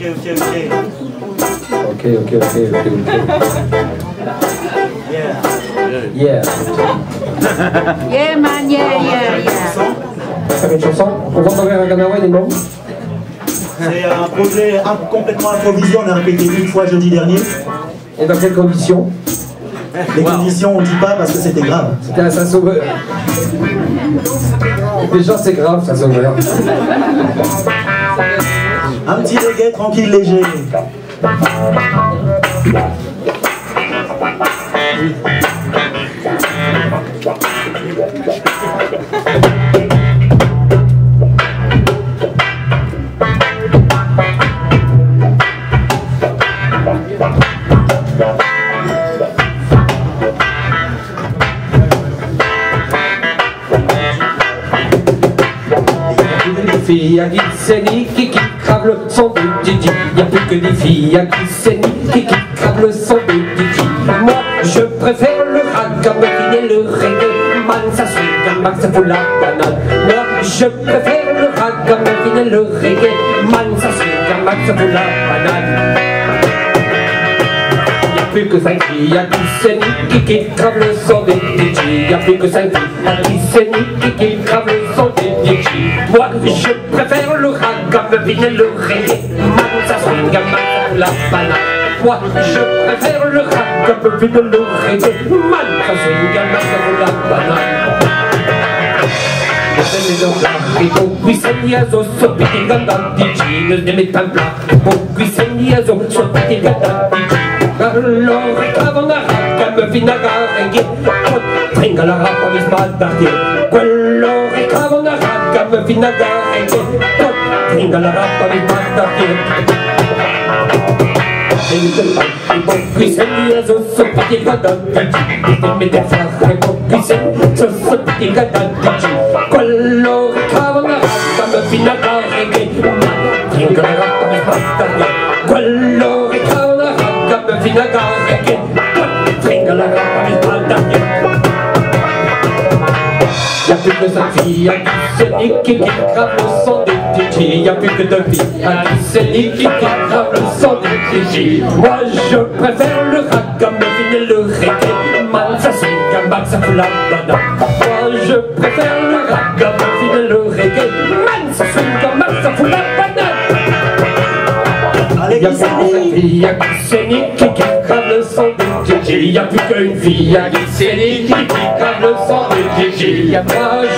Yeah. Yeah, man, yeah. Ça fait une chanson. On va envoyer un Ganawa des noms. C'est un projet complètement improvisé, on a répété une fois jeudi dernier. Et dans quelles conditions? Les conditions, on ne dit pas parce que c'était grave. C'était un Saint-Sauveur. Déjà, c'est grave, Saint-Sauveur. Un petit reggae tranquille, léger. Filles à qui s'énique qui crave le son de Didi. Y'a plus que des filles à qui s'énique qui crave le son de Didi. Moi je préfère le ragamuffin et le reggae. Man ça swing, man ça fout la banane. Moi je préfère le ragamuffin et le reggae. Man ça swing, man ça fout la banane. Y'a plus que 5 filles à qui s'énique qui crave le son de Didi. Y'a plus que 5 filles à qui s'énique qui crave le son de Didi. Moi je préfère le ragamuffin et le reggae. Man ça swing, man ça fout la banane. Moi je préfère le ragamuffin et le reggae. Man ça swing, man ça fout la banane. Pokwiseniazo sopiti ganda dici nel metanpla. Pokwiseniazo sopiti ganda dici. Allora cavano la ragamuffin a reggae. Stringa la rapa mi sbattati. Quello ricavo la ragamuffin a reggae. Stringa la rapa mi sbattati. Pokwiseniazo sopiti ganda dici. Nel metanpla. Pokwiseniazo sopiti ganda dici. Quello ricavo la ragamuffin a reggae. Stringa la rapa mi sbattati. Quello ricavo la ragamuffin a reggae. Stringa la rapa mi sbattati. Y'a plus que 5 filles à qui s'énique qui crave le son des Digi. Y'a plus que 2 filles à qui s'énique qui crave le son des Digi. Moi je préfère le ragamuffin et le reggae. Man ça swing, man ça fout la banane. Moi je préfère le ragamuffin et le reggae. Man ça swing, man ça fout la banane. Y'a plus que 5 filles à qui s'énique qui crave le son des Digi. Y'a plus qu'une fille à qui s'énique qui crave le son des Digi. Moi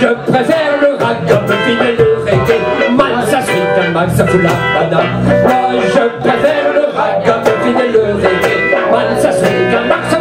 je préfère le ragamuffin et le reggae. Man ça swing, man ça fout la banane. Moi je préfère le ragamuffin et le reggae. Man ça swing, man ça